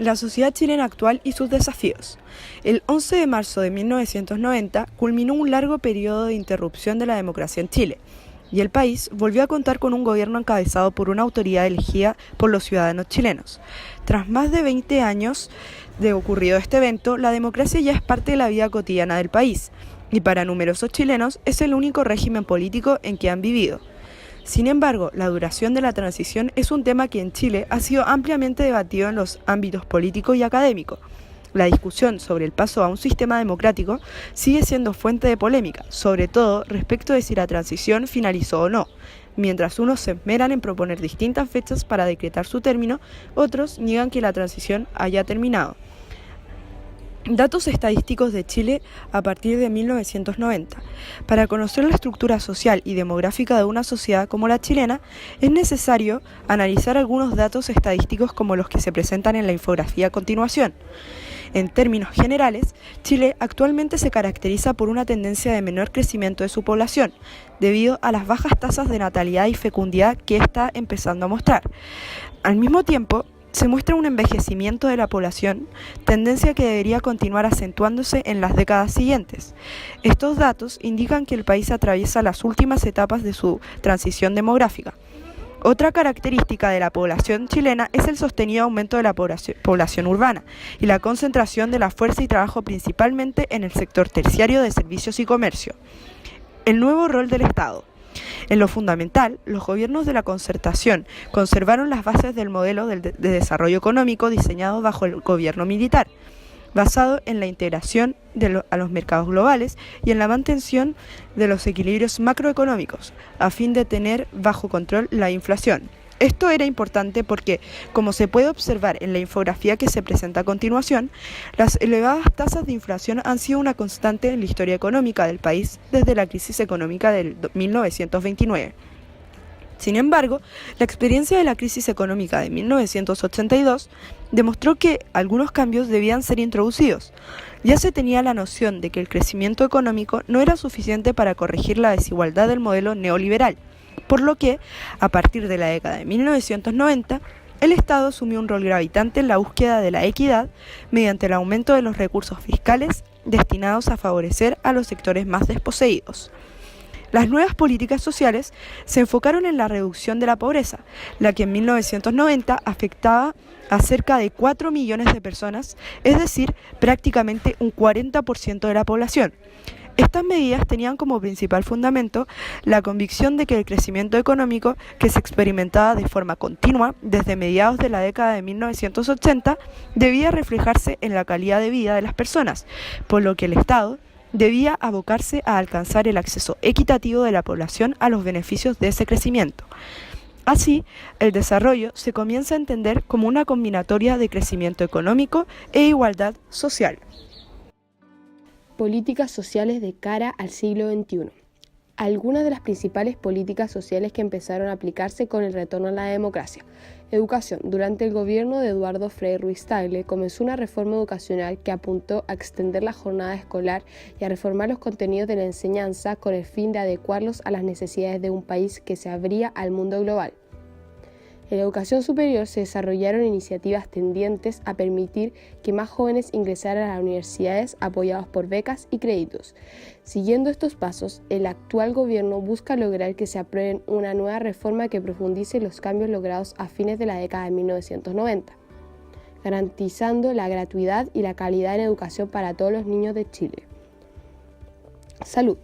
La sociedad chilena actual y sus desafíos. El 11 de marzo de 1990 culminó un largo periodo de interrupción de la democracia en Chile, y el país volvió a contar con un gobierno encabezado por una autoridad elegida por los ciudadanos chilenos. Tras más de 20 años de ocurrido este evento, la democracia ya es parte de la vida cotidiana del país, y para numerosos chilenos es el único régimen político en que han vivido. Sin embargo, la duración de la transición es un tema que en Chile ha sido ampliamente debatido en los ámbitos político y académico. La discusión sobre el paso a un sistema democrático sigue siendo fuente de polémica, sobre todo respecto de si la transición finalizó o no. Mientras unos se esmeran en proponer distintas fechas para decretar su término, otros niegan que la transición haya terminado. Datos estadísticos de Chile a partir de 1990. Para conocer la estructura social y demográfica de una sociedad como la chilena, es necesario analizar algunos datos estadísticos como los que se presentan en la infografía a continuación. En términos generales, Chile actualmente se caracteriza por una tendencia de menor crecimiento de su población, debido a las bajas tasas de natalidad y fecundidad que está empezando a mostrar. Al mismo tiempo, se muestra un envejecimiento de la población, tendencia que debería continuar acentuándose en las décadas siguientes. Estos datos indican que el país atraviesa las últimas etapas de su transición demográfica. Otra característica de la población chilena es el sostenido aumento de la población urbana y la concentración de la fuerza y trabajo principalmente en el sector terciario de servicios y comercio. El nuevo rol del Estado. En lo fundamental, los gobiernos de la Concertación conservaron las bases del modelo de desarrollo económico diseñado bajo el gobierno militar, basado en la integración a los mercados globales y en la mantención de los equilibrios macroeconómicos, a fin de tener bajo control la inflación. Esto era importante porque, como se puede observar en la infografía que se presenta a continuación, las elevadas tasas de inflación han sido una constante en la historia económica del país desde la crisis económica del 1929. Sin embargo, la experiencia de la crisis económica de 1982 demostró que algunos cambios debían ser introducidos. Ya se tenía la noción de que el crecimiento económico no era suficiente para corregir la desigualdad del modelo neoliberal, por lo que, a partir de la década de 1990, el Estado asumió un rol gravitante en la búsqueda de la equidad mediante el aumento de los recursos fiscales destinados a favorecer a los sectores más desposeídos. Las nuevas políticas sociales se enfocaron en la reducción de la pobreza, la que en 1990 afectaba a cerca de 4 millones de personas, es decir, prácticamente un 40% de la población. Estas medidas tenían como principal fundamento la convicción de que el crecimiento económico que se experimentaba de forma continua desde mediados de la década de 1980 debía reflejarse en la calidad de vida de las personas, por lo que el Estado debía abocarse a alcanzar el acceso equitativo de la población a los beneficios de ese crecimiento. Así, el desarrollo se comienza a entender como una combinatoria de crecimiento económico e igualdad social. Políticas sociales de cara al siglo XXI. Algunas de las principales políticas sociales que empezaron a aplicarse con el retorno a la democracia. Educación. Durante el gobierno de Eduardo Frei Ruiz-Tagle comenzó una reforma educacional que apuntó a extender la jornada escolar y a reformar los contenidos de la enseñanza con el fin de adecuarlos a las necesidades de un país que se abría al mundo global. En la educación superior se desarrollaron iniciativas tendientes a permitir que más jóvenes ingresaran a las universidades apoyados por becas y créditos. Siguiendo estos pasos, el actual gobierno busca lograr que se apruebe una nueva reforma que profundice los cambios logrados a fines de la década de 1990, garantizando la gratuidad y la calidad en educación para todos los niños de Chile. Salud.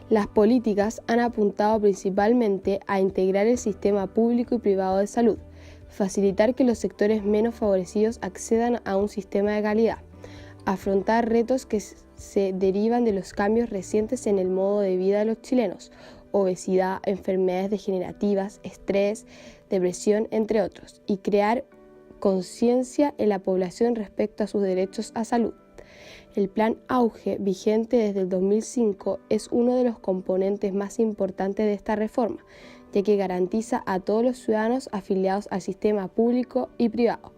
Las políticas han apuntado principalmente a integrar el sistema público y privado de salud, facilitar que los sectores menos favorecidos accedan a un sistema de calidad, afrontar retos que se derivan de los cambios recientes en el modo de vida de los chilenos, obesidad, enfermedades degenerativas, estrés, depresión, entre otros, y crear conciencia en la población respecto a sus derechos a salud. El Plan Auge, vigente desde el 2005, es uno de los componentes más importantes de esta reforma, ya que garantiza a todos los ciudadanos afiliados al sistema público y privado,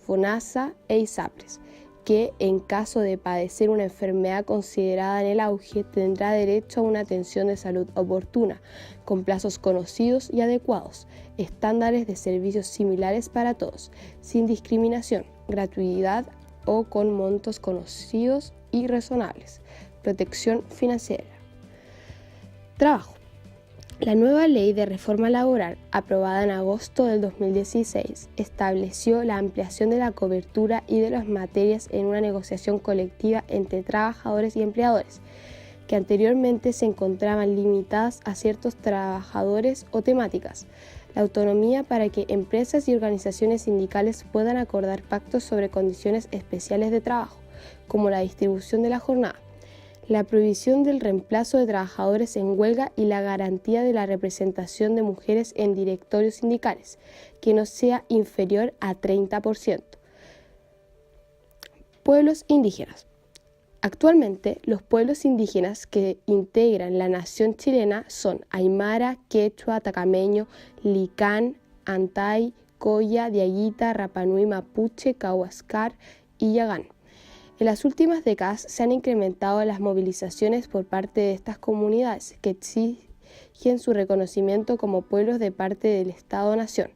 FONASA e ISAPRES, que, en caso de padecer una enfermedad considerada en el auge, tendrá derecho a una atención de salud oportuna, con plazos conocidos y adecuados, estándares de servicios similares para todos, sin discriminación, gratuidad o con montos conocidos y razonables, protección financiera. Trabajo. La nueva ley de reforma laboral, aprobada en agosto del 2016, estableció la ampliación de la cobertura y de las materias en una negociación colectiva entre trabajadores y empleadores, que anteriormente se encontraban limitadas a ciertos trabajadores o temáticas. La autonomía para que empresas y organizaciones sindicales puedan acordar pactos sobre condiciones especiales de trabajo, como la distribución de la jornada, la prohibición del reemplazo de trabajadores en huelga y la garantía de la representación de mujeres en directorios sindicales, que no sea inferior a 30%. Pueblos indígenas. Actualmente, los pueblos indígenas que integran la nación chilena son Aymara, Quechua, Atacameño, Licán, Antay, Coya, Diaguita, Rapanui, Mapuche, Cahuascar y Yagán. En las últimas décadas se han incrementado las movilizaciones por parte de estas comunidades que exigen su reconocimiento como pueblos de parte del Estado-Nación.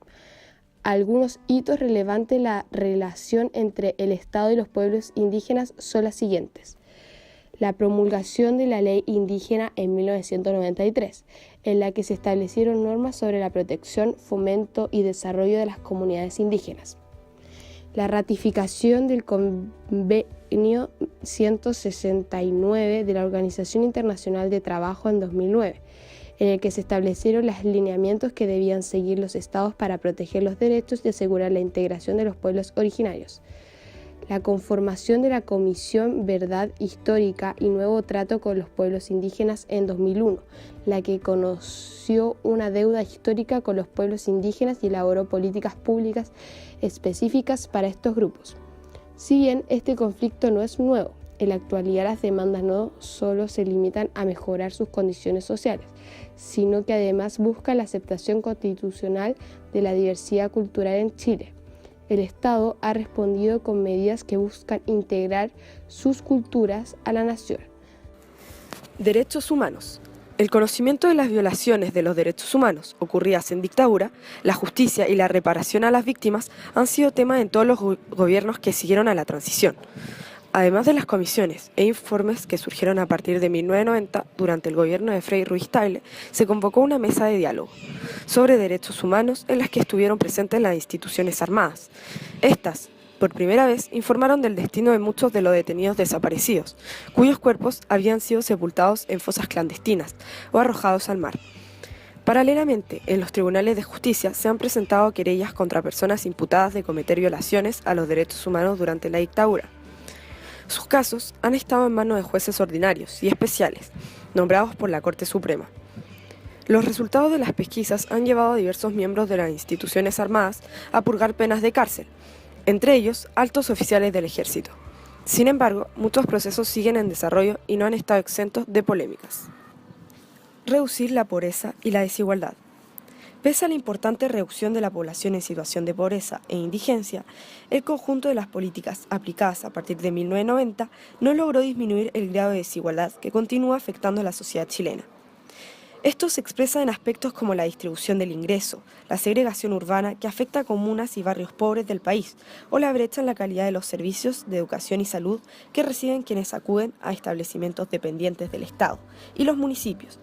Algunos hitos relevantes en la relación entre el Estado y los pueblos indígenas son las siguientes. La promulgación de la Ley Indígena en 1993, en la que se establecieron normas sobre la protección, fomento y desarrollo de las comunidades indígenas. La ratificación del Convenio 169 de la Organización Internacional de Trabajo en 2009, en el que se establecieron los lineamientos que debían seguir los estados para proteger los derechos y asegurar la integración de los pueblos originarios. La conformación de la Comisión Verdad Histórica y Nuevo Trato con los Pueblos Indígenas en 2001, la que conoció una deuda histórica con los pueblos indígenas y elaboró políticas públicas específicas para estos grupos. Si bien este conflicto no es nuevo, en la actualidad las demandas no solo se limitan a mejorar sus condiciones sociales, sino que además buscan la aceptación constitucional de la diversidad cultural en Chile. El Estado ha respondido con medidas que buscan integrar sus culturas a la nación. Derechos humanos. El conocimiento de las violaciones de los derechos humanos ocurridas en dictadura, la justicia y la reparación a las víctimas han sido tema en todos los gobiernos que siguieron a la transición. Además de las comisiones e informes que surgieron a partir de 1990, durante el gobierno de Frei Ruiz-Tagle, se convocó una mesa de diálogo sobre derechos humanos en las que estuvieron presentes las instituciones armadas. Estas, por primera vez, informaron del destino de muchos de los detenidos desaparecidos, cuyos cuerpos habían sido sepultados en fosas clandestinas o arrojados al mar. Paralelamente, en los tribunales de justicia se han presentado querellas contra personas imputadas de cometer violaciones a los derechos humanos durante la dictadura. Sus casos han estado en manos de jueces ordinarios y especiales, nombrados por la Corte Suprema. Los resultados de las pesquisas han llevado a diversos miembros de las instituciones armadas a purgar penas de cárcel, entre ellos altos oficiales del ejército. Sin embargo, muchos procesos siguen en desarrollo y no han estado exentos de polémicas. Reducir la pobreza y la desigualdad. Pese a la importante reducción de la población en situación de pobreza e indigencia, el conjunto de las políticas aplicadas a partir de 1990 no logró disminuir el grado de desigualdad que continúa afectando a la sociedad chilena. Esto se expresa en aspectos como la distribución del ingreso, la segregación urbana que afecta a comunas y barrios pobres del país, o la brecha en la calidad de los servicios de educación y salud que reciben quienes acuden a establecimientos dependientes del Estado y los municipios,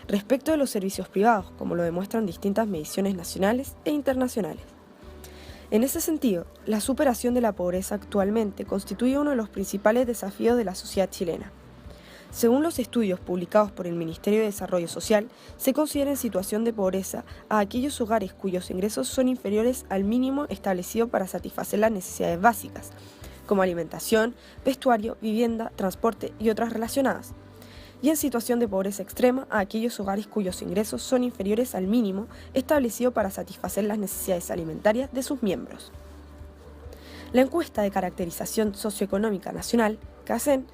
respecto de los servicios privados, como lo demuestran distintas mediciones nacionales e internacionales. En ese sentido, la superación de la pobreza actualmente constituye uno de los principales desafíos de la sociedad chilena. Según los estudios publicados por el Ministerio de Desarrollo Social, se considera en situación de pobreza a aquellos hogares cuyos ingresos son inferiores al mínimo establecido para satisfacer las necesidades básicas, como alimentación, vestuario, vivienda, transporte y otras relacionadas, y en situación de pobreza extrema a aquellos hogares cuyos ingresos son inferiores al mínimo establecido para satisfacer las necesidades alimentarias de sus miembros. La encuesta de caracterización socioeconómica nacional, CACEN,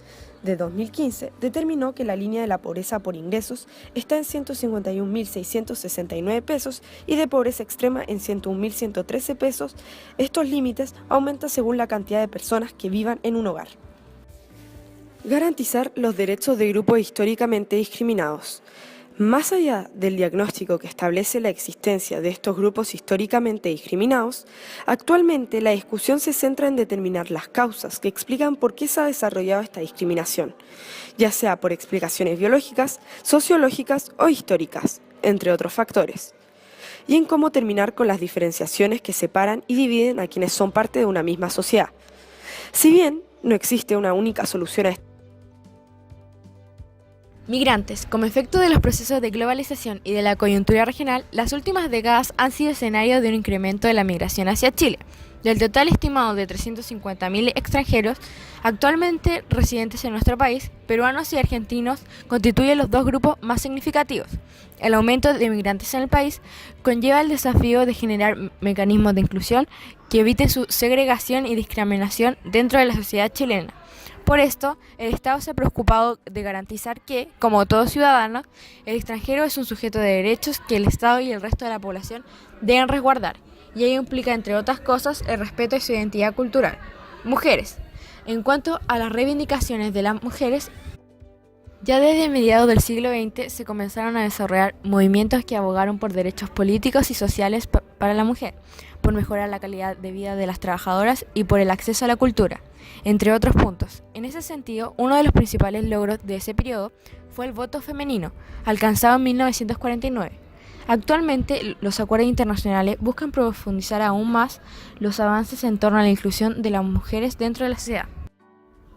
de 2015, determinó que la línea de la pobreza por ingresos está en 151.669 pesos y de pobreza extrema en 101.113 pesos. Estos límites aumentan según la cantidad de personas que vivan en un hogar. Garantizar los derechos de grupos históricamente discriminados. Más allá del diagnóstico que establece la existencia de estos grupos históricamente discriminados, actualmente la discusión se centra en determinar las causas que explican por qué se ha desarrollado esta discriminación, ya sea por explicaciones biológicas, sociológicas o históricas, entre otros factores, y en cómo terminar con las diferenciaciones que separan y dividen a quienes son parte de una misma sociedad. Si bien no existe una única solución a esta Migrantes. Como efecto de los procesos de globalización y de la coyuntura regional, las últimas décadas han sido escenario de un incremento de la migración hacia Chile. Del total estimado de 350.000 extranjeros actualmente residentes en nuestro país, peruanos y argentinos constituyen los dos grupos más significativos. El aumento de migrantes en el país conlleva el desafío de generar mecanismos de inclusión que eviten su segregación y discriminación dentro de la sociedad chilena. Por esto, el Estado se ha preocupado de garantizar que, como todo ciudadano, el extranjero es un sujeto de derechos que el Estado y el resto de la población deben resguardar, y ello implica, entre otras cosas, el respeto de su identidad cultural. Mujeres. En cuanto a las reivindicaciones de las mujeres, ya desde mediados del siglo XX se comenzaron a desarrollar movimientos que abogaron por derechos políticos y sociales para la mujer, por mejorar la calidad de vida de las trabajadoras y por el acceso a la cultura, entre otros puntos. En ese sentido, uno de los principales logros de ese periodo fue el voto femenino, alcanzado en 1949. Actualmente, los acuerdos internacionales buscan profundizar aún más los avances en torno a la inclusión de las mujeres dentro de la sociedad.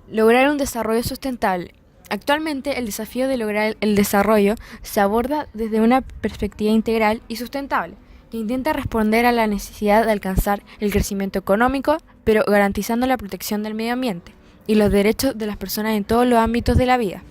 Lograr un desarrollo sustentable. Actualmente, el desafío de lograr el desarrollo se aborda desde una perspectiva integral y sustentable, que intenta responder a la necesidad de alcanzar el crecimiento económico, pero garantizando la protección del medio ambiente y los derechos de las personas en todos los ámbitos de la vida.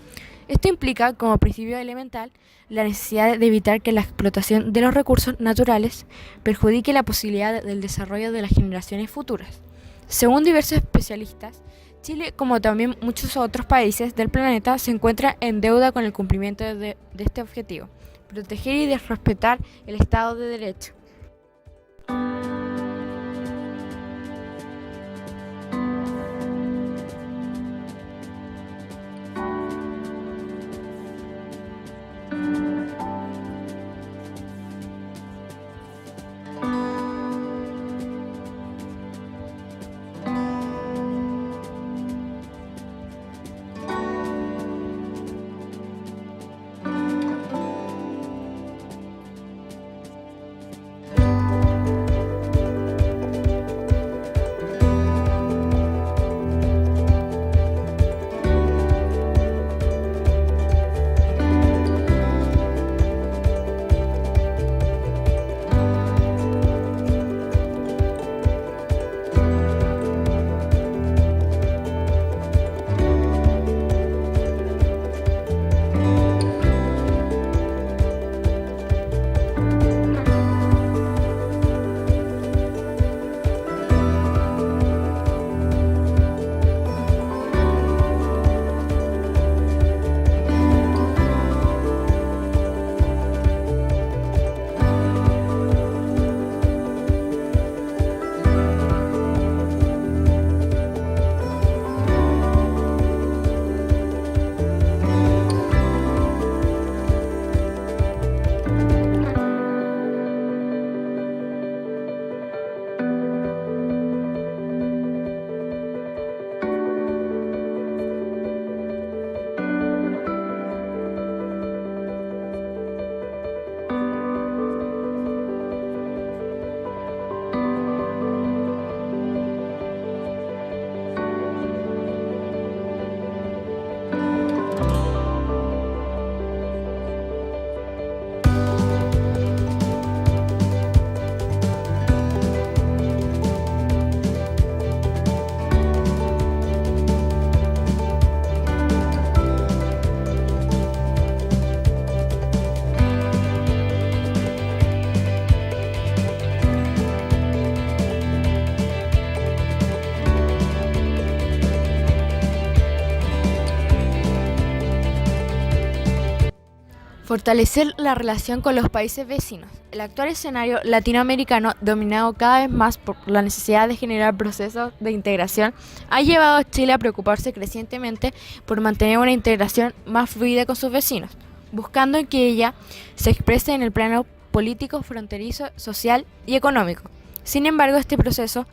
Esto implica, como principio elemental, la necesidad de evitar que la explotación de los recursos naturales perjudique la posibilidad del desarrollo de las generaciones futuras. Según diversos especialistas, Chile, como también muchos otros países del planeta, se encuentra en deuda con el cumplimiento de este objetivo: proteger y respetar el Estado de Derecho. Fortalecer la relación con los países vecinos. El actual escenario latinoamericano, dominado cada vez más por la necesidad de generar procesos de integración, ha llevado a Chile a preocuparse crecientemente por mantener una integración más fluida con sus vecinos, buscando que ella se exprese en el plano político, fronterizo, social y económico. Sin embargo, este proceso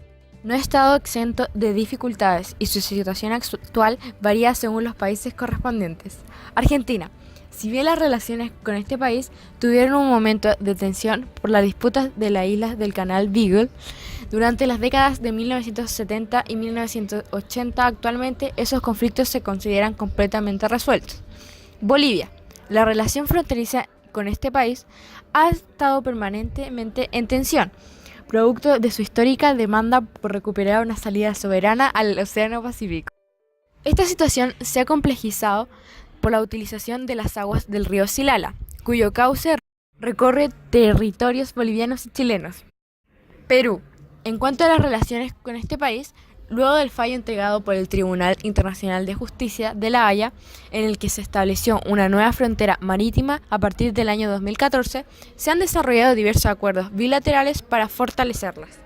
no ha estado exento de dificultades y su situación actual varía según los países correspondientes. Argentina. Si bien las relaciones con este país tuvieron un momento de tensión por las disputas de las islas del Canal Beagle, durante las décadas de 1970 y 1980 actualmente esos conflictos se consideran completamente resueltos. Bolivia. La relación fronteriza con este país ha estado permanentemente en tensión, producto de su histórica demanda por recuperar una salida soberana al Océano Pacífico. Esta situación se ha complejizado por la utilización de las aguas del río Silala, cuyo cauce recorre territorios bolivianos y chilenos. Perú. En cuanto a las relaciones con este país, luego del fallo entregado por el Tribunal Internacional de Justicia de La Haya, en el que se estableció una nueva frontera marítima a partir del año 2014, se han desarrollado diversos acuerdos bilaterales para fortalecerlas.